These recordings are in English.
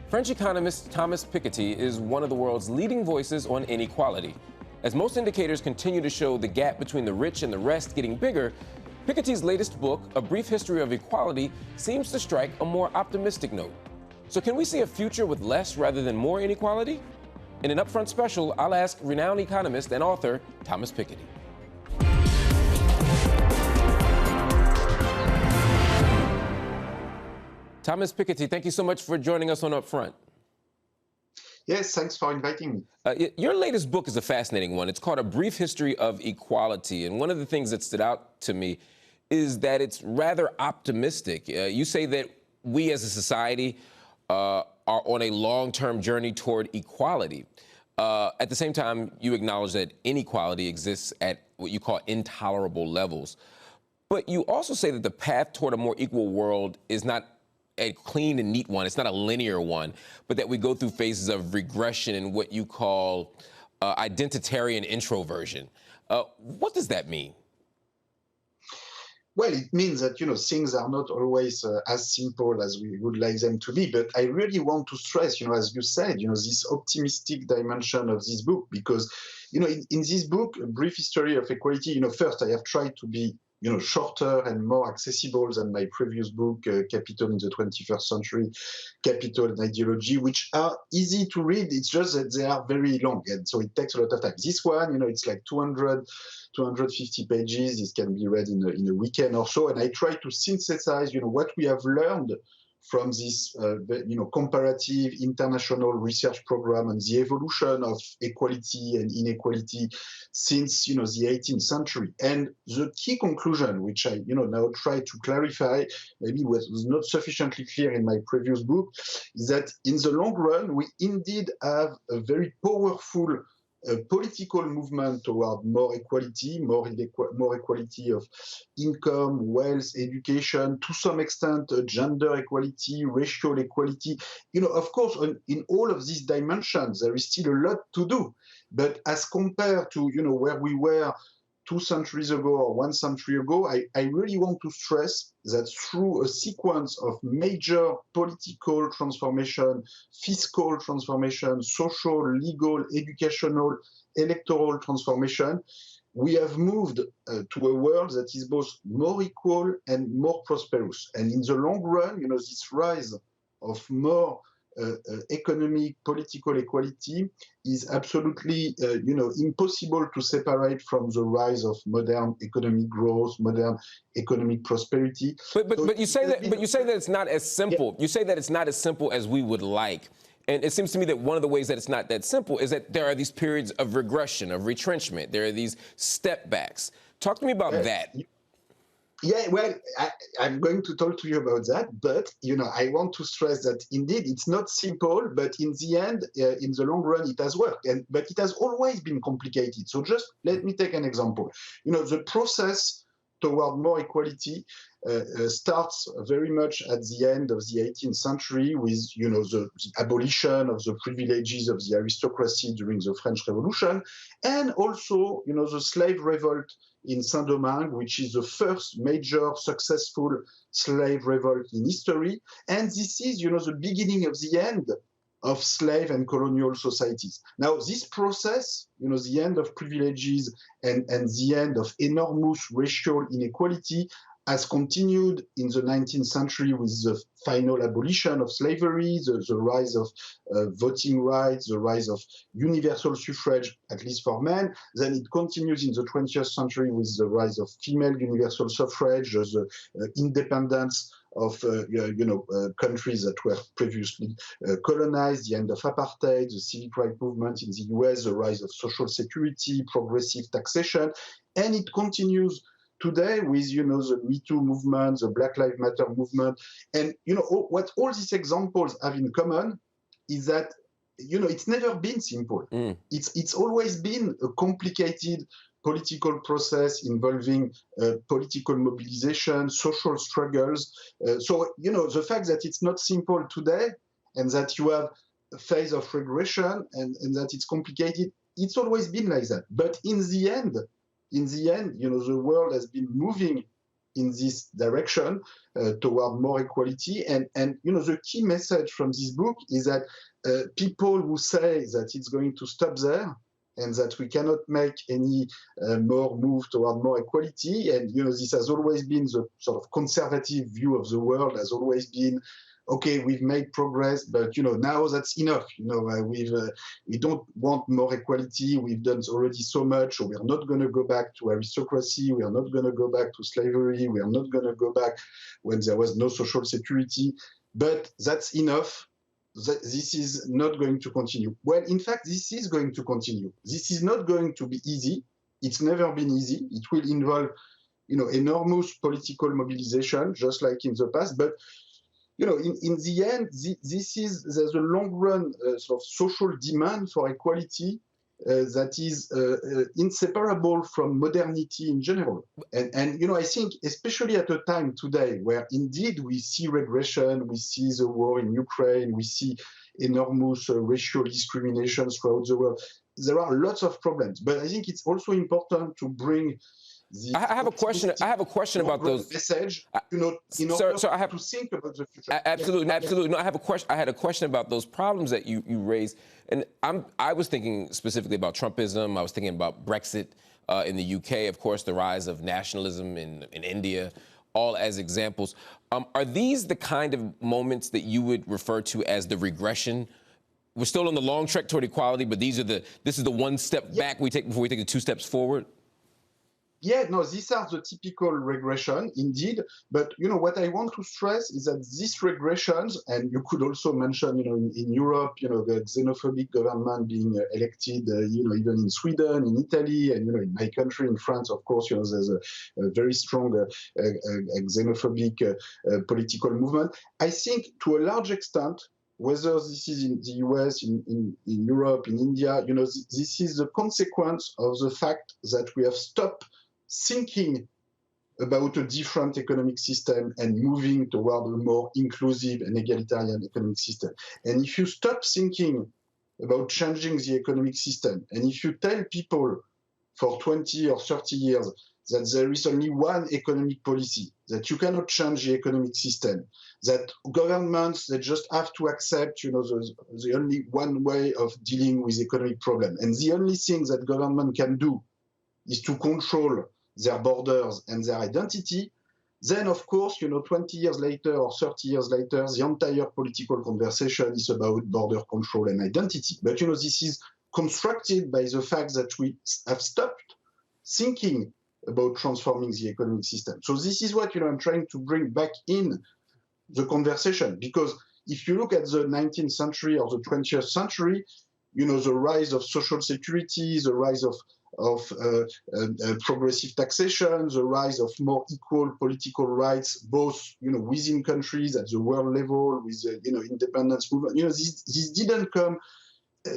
French economist Thomas Piketty is one of the world's leading voices on inequality. As most indicators continue to show the gap between the rich and the rest getting bigger, Piketty's latest book, A Brief History of Equality, seems to strike a more optimistic note. So can we see a future with less rather than more inequality? In an UpFront special, I'll ask renowned economist and author Thomas Piketty. Thomas Piketty, thank you so much for joining us on UpFront. Yes, thanks for inviting me. Your latest book is a fascinating one. It's called A Brief History of Equality. And one of the things that stood out to me is that it's rather optimistic. You say that we as a society are on a long-term journey toward equality. At the same time, you acknowledge that inequality exists at what you call intolerable levels. But you also say that the path toward a more equal world is not a clean and neat one. It's not a linear one, but that we go through phases of regression and what you call identitarian introversion. What does that mean? Well, it means that, things are not always as simple as we would like them to be. But I really want to stress, as you said, this optimistic dimension of this book, because, in this book, A Brief History of Equality, first I have tried to be shorter and more accessible than my previous book, Capital in the 21st Century, Capital and Ideology, which are easy to read. It's just that they are very long, and so it takes a lot of time. This one, it's like 250 pages. It can be read in a weekend or so, and I try to synthesize, what we have learned from this, comparative international research program on the evolution of equality and inequality since, the 18th century. And the key conclusion, which I, now try to clarify, maybe was not sufficiently clear in my previous book, is that in the long run, we indeed have a very powerful political movement toward more equality, more equality of income, wealth, education, to some extent gender equality, racial equality. Of course, in all of these dimensions, there is still a lot to do. But as compared to, where we were 2 centuries ago or 1 century ago, I really want to stress that through a sequence of major political transformation, fiscal transformation, social, legal, educational, electoral transformation, we have moved to a world that is both more equal and more prosperous. And in the long run, this rise of more economic, political equality is absolutely, impossible to separate from the rise of modern economic growth, modern economic prosperity. But you say that it's not as simple. Yeah. You say that it's not as simple as we would like. And it seems to me that one of the ways that it's not that simple is that there are these periods of regression, of retrenchment. There are these step backs. Talk to me about that. Yeah, well, I'm going to talk to you about that, but, I want to stress that indeed it's not simple, but in the end, in the long run, it has worked. But it has always been complicated. So just let me take an example. The process toward more equality starts very much at the end of the 18th century with, the abolition of the privileges of the aristocracy during the French Revolution, and also, the slave revolt in Saint-Domingue, which is the first major successful slave revolt in history. And this is, the beginning of the end of slave and colonial societies. Now, this process, the end of privileges and the end of enormous racial inequality has continued in the 19th century with the final abolition of slavery, the rise of voting rights, the rise of universal suffrage, at least for men. Then it continues in the 20th century with the rise of female universal suffrage, the independence of countries that were previously colonized, the end of apartheid, the civil rights movement in the US, the rise of social security, progressive taxation, and it continues today with, the Me Too movement, the Black Lives Matter movement. And, what all these examples have in common is that, it's never been simple. It's always been a complicated political process involving political mobilization, social struggles. So, the fact that it's not simple today and that you have a phase of regression and that it's complicated, it's always been like that. But in the end, the world has been moving in this direction toward more equality. And the key message from this book is that people who say that it's going to stop there and that we cannot make any more move toward more equality, and this has always been the sort of conservative view of the world, has always been, okay, we've made progress, but now that's enough. We don't want more equality. We've done already so much. So we're not going to go back to aristocracy. We are not going to go back to slavery. We are not going to go back when there was no social security. But that's enough. This is not going to continue. Well, in fact, this is going to continue. This is not going to be easy. It's never been easy. It will involve, enormous political mobilization, just like in the past. But in the end, there's a long-run sort of social demand for equality that is inseparable from modernity in general. And I think, especially at a time today where indeed we see regression, we see the war in Ukraine, we see enormous racial discriminations throughout the world, there are lots of problems. But I think it's also important to bring I have a question. I have a question about those message. In order to think about the future. Absolutely, absolutely. No, I have a question. I had a question about those problems that you raised, and I was thinking specifically about Trumpism. I was thinking about Brexit in the UK, of course, the rise of nationalism in India, all as examples. Are these the kind of moments that you would refer to as the regression? We're still on the long trek toward equality, but this is the one step back we take before we take the 2 steps forward. Yeah, no, these are the typical regression, indeed. But, what I want to stress is that these regressions, and you could also mention, in Europe, the xenophobic government being elected, even in Sweden, in Italy, and, in my country, in France, of course, there's a very strong xenophobic political movement. I think to a large extent, whether this is in the US, in Europe, in India, this is the consequence of the fact that we have stopped thinking about a different economic system and moving toward a more inclusive and egalitarian economic system. And if you stop thinking about changing the economic system, and if you tell people for 20 or 30 years that there is only one economic policy, that you cannot change the economic system, that governments, they just have to accept, the only one way of dealing with economic problem, and the only thing that government can do is to control their borders and their identity, then, of course, 20 years later or 30 years later, the entire political conversation is about border control and identity. But, this is constructed by the fact that we have stopped thinking about transforming the economic system. So this is what, I'm trying to bring back in the conversation. Because if you look at the 19th century or the 20th century, the rise of social security, the rise of progressive taxation, the rise of more equal political rights, both within countries at the world level, with independence movement. This didn't come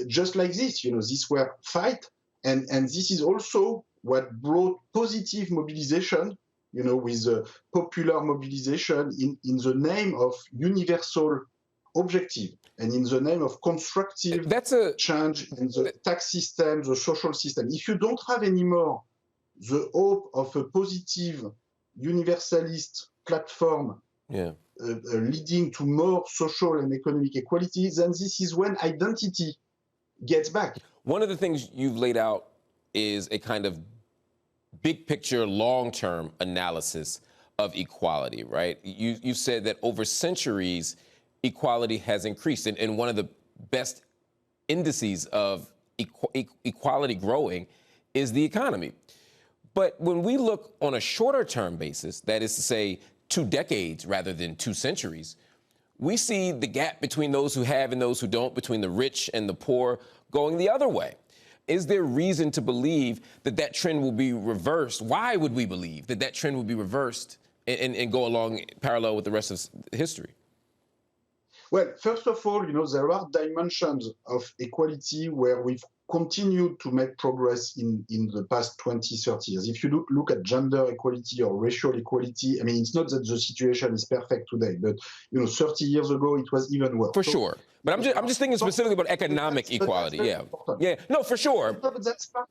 just like this. These were fight, and this is also what brought positive mobilization. With popular mobilization in the name of universal objective and in the name of constructive change in the tax system, the social system. If you don't have anymore the hope of a positive universalist platform leading to more social and economic equality, then this is when identity gets back. One of the things you've laid out is a kind of big picture, long-term analysis of equality, right? You said that over centuries, equality has increased. And one of the best indices of equality growing is the economy. But when we look on a shorter term basis, that is to say 2 decades rather than 2 centuries, we see the gap between those who have and those who don't, between the rich and the poor, going the other way. Is there reason to believe that that trend will be reversed? Why would we believe that that trend will be reversed and go along parallel with the rest of history? Well, first of all, there are dimensions of equality where we've continued to make progress in the past 20, 30 years. If you look at gender equality or racial equality, I mean, it's not that the situation is perfect today, but 30 years ago it was even worse. For sure. But I'm just thinking specifically about economic equality. Yeah. Yeah. No, for sure. But that's part.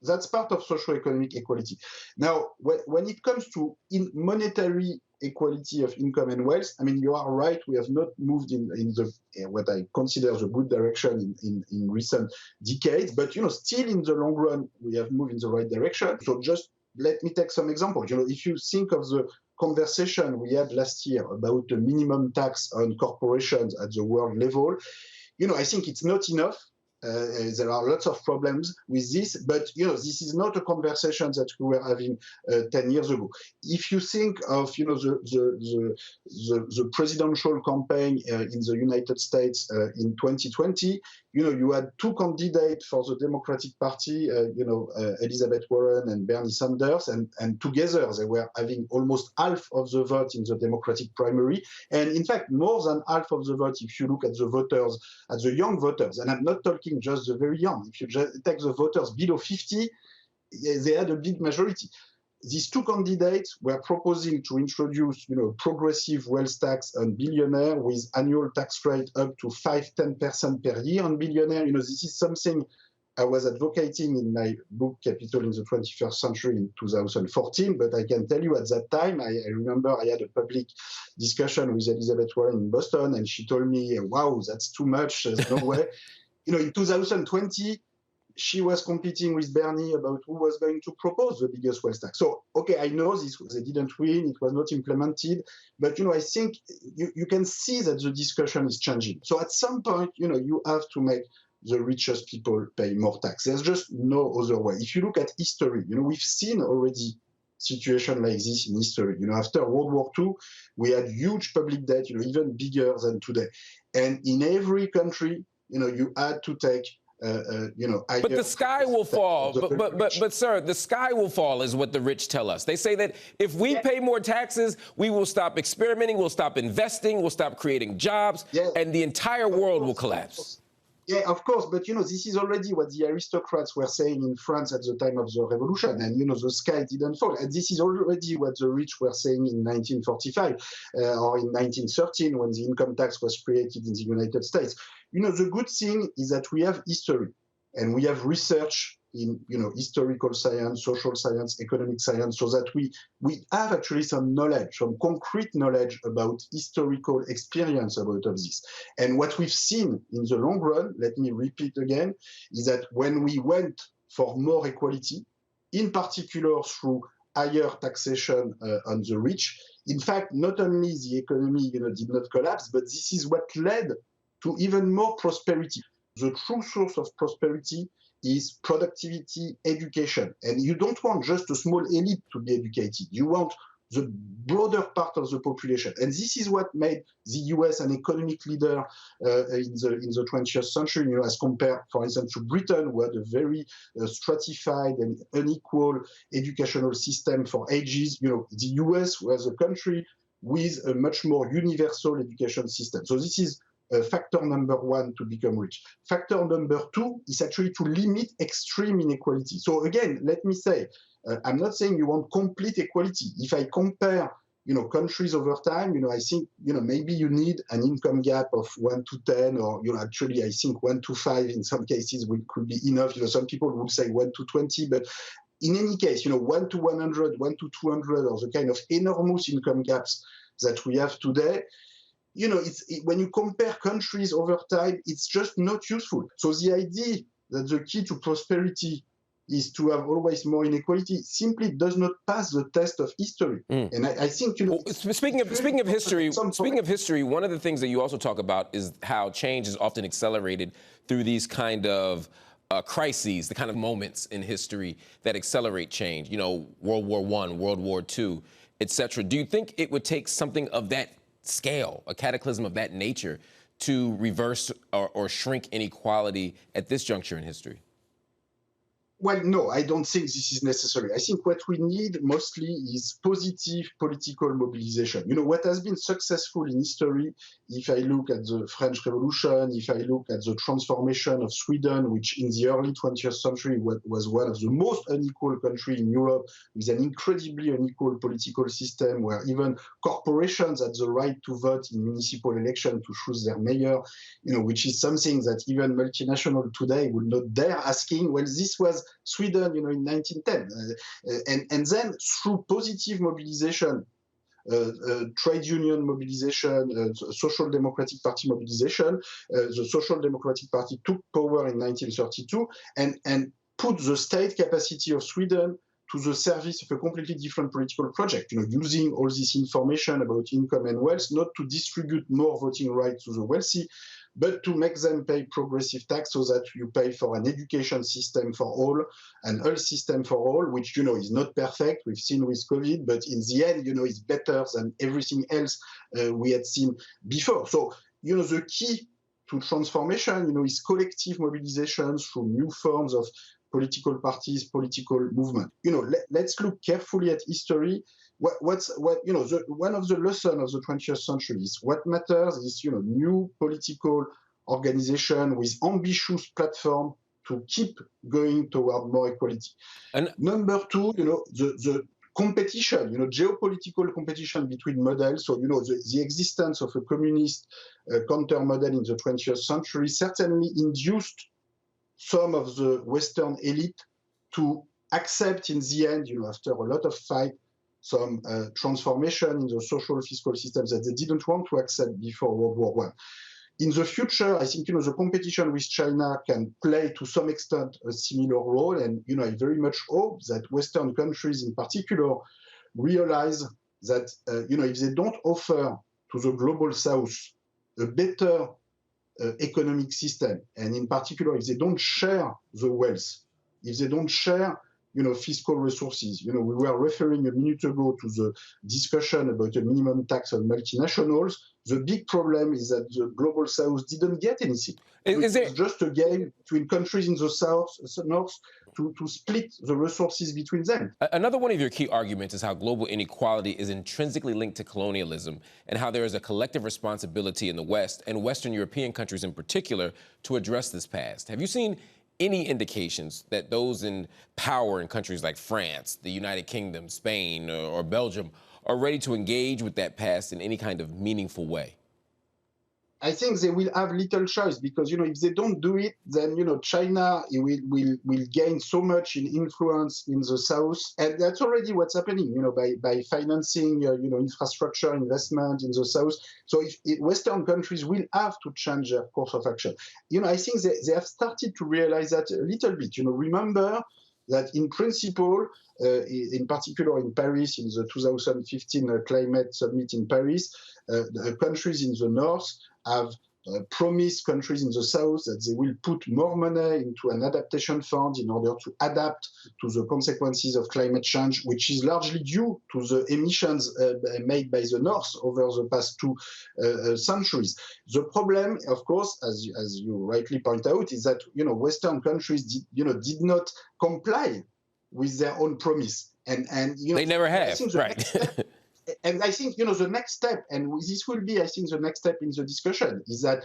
That's part of socioeconomic equality. Now, when it comes to monetary equality of income and wealth, I mean, you are right. We have not moved in the what I consider the good direction in recent decades, but still in the long run, we have moved in the right direction. So just let me take some examples. If you think of the conversation we had last year about the minimum tax on corporations at the world level, I think it's not enough. There are lots of problems with this, but this is not a conversation that we were having 10 years ago. If you think of the presidential campaign in the United States in 2020, you had two candidates for the Democratic Party, Elizabeth Warren and Bernie Sanders, and together they were having almost half of the vote in the Democratic primary, and in fact more than half of the vote if you look at the voters, at the young voters, and I'm not talking just the very young. If you just take the voters below 50, they had a big majority. These two candidates were proposing to introduce, progressive wealth tax on billionaire with annual tax rate up to 5-10% per year on billionaire. This is something I was advocating in my book Capital in the 21st Century in 2014, but I can tell you at that time, I remember I had a public discussion with Elizabeth Warren in Boston, and she told me, wow, that's too much, there's no way. In 2020, she was competing with Bernie about who was going to propose the biggest wealth tax. So, okay, I know they didn't win, it was not implemented, but, I think you can see that the discussion is changing. So at some point, you have to make the richest people pay more tax. There's just no other way. If you look at history, we've seen already situation like this in history. After World War II, we had huge public debt, even bigger than today. And in every country, you had to take, but the sky will fall. But sir, the sky will fall is what the rich tell us. They say that if we pay more taxes, we will stop experimenting, we'll stop investing, we'll stop creating jobs, and the entire world will collapse. Yeah, of course, but this is already what the aristocrats were saying in France at the time of the revolution, and the sky didn't fall. And this is already what the rich were saying in 1945 or in 1913 when the income tax was created in the United States. The good thing is that we have history and we have research in historical science, social science, economic science, so that we have actually some knowledge, some concrete knowledge about historical experience about of this. And what we've seen in the long run, let me repeat again, is that when we went for more equality, in particular through higher taxation on the rich, in fact, not only the economy did not collapse, but this is what led to even more prosperity. The true source of prosperity is productivity, education. And you don't want just a small elite to be educated. You want the broader part of the population. And this is what made the US an economic leader in the 20th century, as compared, for instance, to Britain, who had a very stratified and unequal educational system for ages. The US was a country with a much more universal education system. So this is factor number one to become rich. Factor number two is actually to limit extreme inequality. So again, let me say, I'm not saying you want complete equality. If I compare, countries over time, I think, maybe you need an income gap of 1 to 10, or, actually, I think 1 to 5 in some cases could be enough. Some people would say 1 to 20, but in any case, 1 to 100, 1 to 200, or the kind of enormous income gaps that we have today, when you compare countries over time, it's just not useful. So the idea that the key to prosperity is to have always more inequality simply does not pass the test of history. And I think, speaking of history, one of the things that you also talk about is how change is often accelerated through these kind of crises, the kind of moments in history that accelerate change. World War I, World War II, etc. Do you think it would take something of that scale, a cataclysm of that nature, to reverse or shrink inequality at this juncture in history? Well, no, I don't think this is necessary. I think what we need mostly is positive political mobilization. What has been successful in history, if I look at the French Revolution, if I look at the transformation of Sweden, which in the early 20th century was one of the most unequal countries in Europe, with an incredibly unequal political system where even corporations had the right to vote in municipal elections to choose their mayor, which is something that even multinational today would not dare asking. Well, this was Sweden, in 1910. And then through positive mobilization, trade union mobilization, Social Democratic Party mobilization. The Social Democratic Party took power in 1932 and put the state capacity of Sweden to the service of a completely different political project, using all this information about income and wealth, not to distribute more voting rights to the wealthy, but to make them pay progressive tax so that you pay for an education system for all, an health system for all, which, is not perfect. We've seen with COVID, but in the end, is better than everything else we had seen before. So, the key to transformation, is collective mobilization through new forms of political parties, political movement. Let's look carefully at history. One of the lessons of the 20th century is what matters is, new political organization with ambitious platform to keep going toward more equality. And number two, the competition, geopolitical competition between models. So, the existence of a communist counter model in the 20th century certainly induced some of the Western elite to accept in the end, after a lot of fight, some transformation in the social fiscal systems that they didn't want to accept before World War I. In the future, I think, the competition with China can play to some extent a similar role. And, I very much hope that Western countries in particular realize that, if they don't offer to the global South a better economic system, and in particular, if they don't share the wealth, if they don't share, fiscal resources. We were referring a minute ago to the discussion about a minimum tax on multinationals. The big problem is that the global South didn't get anything. It was just a game between countries in the South, North, to split the resources between them. Another one of your key arguments is how global inequality is intrinsically linked to colonialism and how there is a collective responsibility in the West and Western European countries in particular to address this past. Have you seen any indications that those in power in countries like France, the United Kingdom, Spain, or Belgium are ready to engage with that past in any kind of meaningful way? I think they will have little choice because, if they don't do it, then, China will gain so much in influence in the South. And that's already what's happening, by financing, infrastructure investment in the South. So if Western countries will have to change their course of action. I think they have started to realize that a little bit. Remember that in principle, in particular in Paris, in the 2015 climate summit in Paris, the countries in the North have promised countries in the South that they will put more money into an adaptation fund in order to adapt to the consequences of climate change, which is largely due to the emissions made by the North over the past two centuries. The problem, of course, as you rightly point out, is that Western countries did not comply with their own promise, and they never have, right? And I think, the next step, and this will be, I think, the next step in the discussion, is that,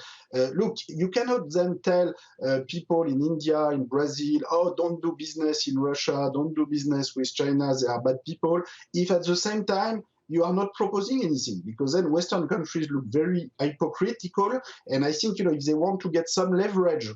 look, you cannot then tell people in India, in Brazil, oh, don't do business in Russia, don't do business with China, they are bad people, if at the same time you are not proposing anything, because then Western countries look very hypocritical. And I think, if they want to get some leverage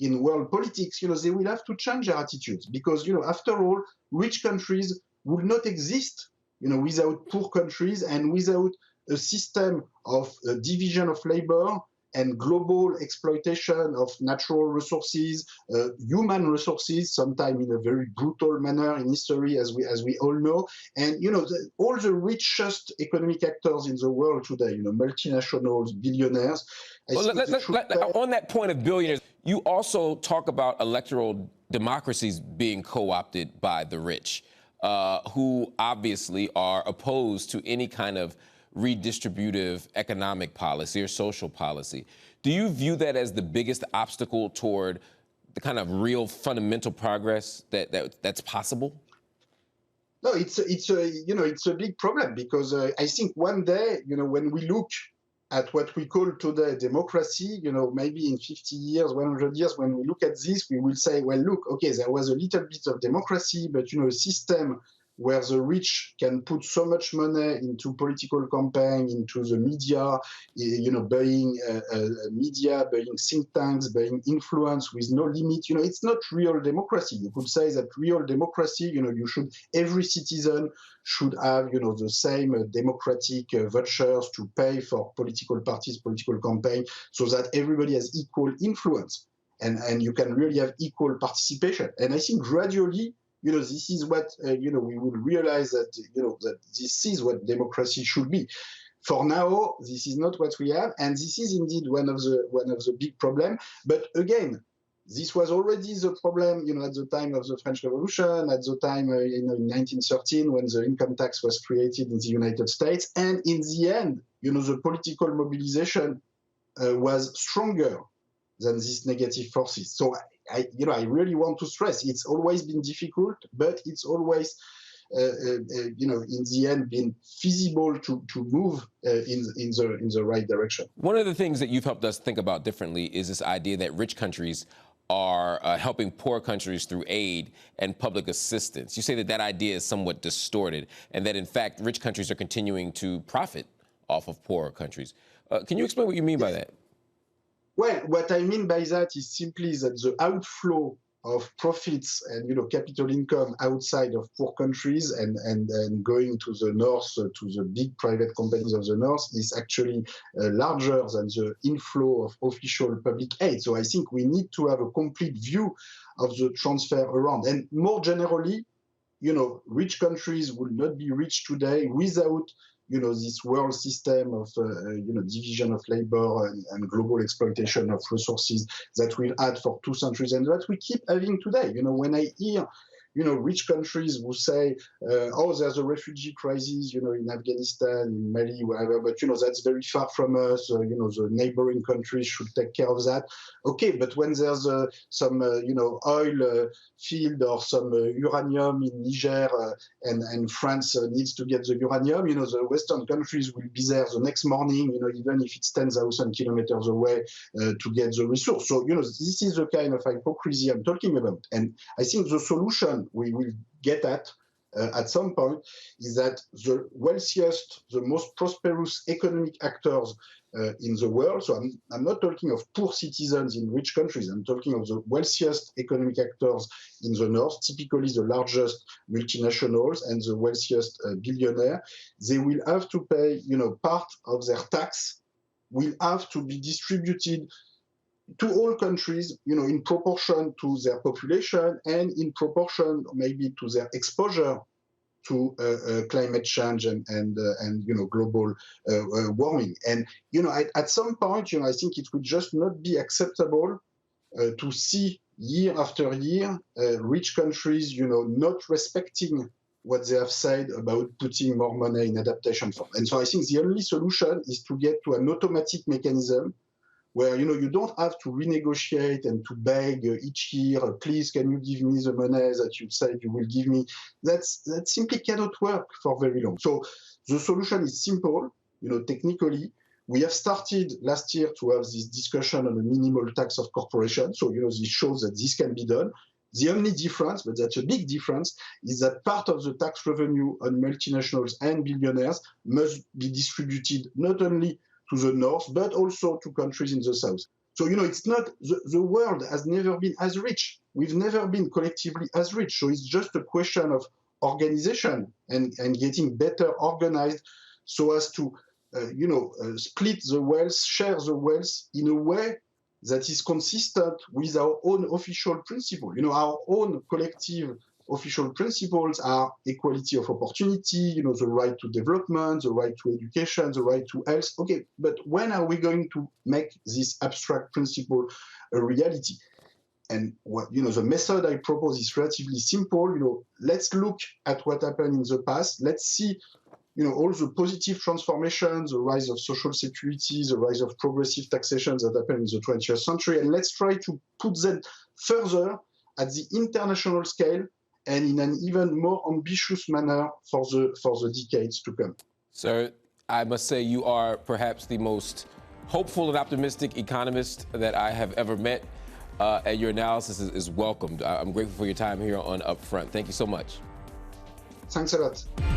in world politics, they will have to change their attitudes, because, after all, rich countries would not exist without poor countries and without a system of division of labor and global exploitation of natural resources, human resources, sometimes in a very brutal manner in history, as we all know. And, all the richest economic actors in the world today, multinationals, billionaires. On that point of billionaires, you also talk about electoral democracies being co-opted by the rich, who obviously are opposed to any kind of redistributive economic policy or social policy. Do you view that as the biggest obstacle toward the kind of real fundamental progress that's possible? No, it's a big problem, because I think one day, when we look at what we call today democracy, maybe in 50 years, 100 years, when we look at this, we will say, well, look, okay, there was a little bit of democracy, but, a system where the rich can put so much money into political campaign, into the media, buying media, buying think tanks, buying influence with no limit. It's not real democracy. You could say that real democracy, every citizen should have, the same democratic vouchers to pay for political parties, political campaign, so that everybody has equal influence. And you can really have equal participation. And I think gradually, this is what, we will realize that, that this is what democracy should be. For now, this is not what we have, and this is indeed one of the big problems. But again, this was already the problem, at the time of the French Revolution, at the time, in 1913, when the income tax was created in the United States, and in the end, the political mobilization was stronger than these negative forces. So I really want to stress, it's always been difficult, but it's always, in the end, been feasible to move in the right direction. One of the things that you've helped us think about differently is this idea that rich countries are helping poor countries through aid and public assistance. You say that that idea is somewhat distorted, and that in fact, rich countries are continuing to profit off of poorer countries. Can you explain what you mean by that? Well, what I mean by that is simply that the outflow of profits and capital income outside of poor countries and going to the north, to the big private companies of the north, is actually larger than the inflow of official public aid. So I think we need to have a complete view of the transfer around. And more generally, rich countries will not be rich today without this world system of, division of labor and global exploitation of resources that we've had for 2 centuries and that we keep having today. When I hear, rich countries who say, oh, there's a refugee crisis, in Afghanistan, in Mali, wherever, but, that's very far from us, the neighboring countries should take care of that. Okay, but when there's some, oil field or some uranium in Niger and France needs to get the uranium, the Western countries will be there the next morning, even if it's 10,000 kilometers away to get the resource. So, this is the kind of hypocrisy I'm talking about. And I think the solution we will get at some point is that the wealthiest, the most prosperous economic actors in the world, so I'm not talking of poor citizens in rich countries, I'm talking of the wealthiest economic actors in the north, typically the largest multinationals and the wealthiest billionaires. They will have to pay, part of their tax will have to be distributed to all countries, in proportion to their population and in proportion maybe to their exposure to climate change and global warming. And, at some point, I think it would just not be acceptable to see year after year rich countries, not respecting what they have said about putting more money in adaptation fund. And so I think the only solution is to get to an automatic mechanism where you don't have to renegotiate and to beg each year, please, can you give me the money that you said you will give me? That simply cannot work for very long. So the solution is simple, technically. We have started last year to have this discussion on the minimal tax of corporations. So, this shows that this can be done. The only difference, but that's a big difference, is that part of the tax revenue on multinationals and billionaires must be distributed not only to the north, but also to countries in the south. So, it's not, the world has never been as rich. We've never been collectively as rich. So it's just a question of organization and getting better organized so as to, split the wealth, share the wealth in a way that is consistent with our own official principle. Our own collective official principles are equality of opportunity, the right to development, the right to education, the right to health. Okay, but when are we going to make this abstract principle a reality? And what the method I propose is relatively simple. Let's look at what happened in the past. Let's see, all the positive transformations, the rise of social security, the rise of progressive taxation that happened in the 20th century, and let's try to put them further at the international scale and in an even more ambitious manner for the decades to come. Sir, I must say you are perhaps the most hopeful and optimistic economist that I have ever met, and your analysis is welcomed. I'm grateful for your time here on UpFront. Thank you so much. Thanks a lot.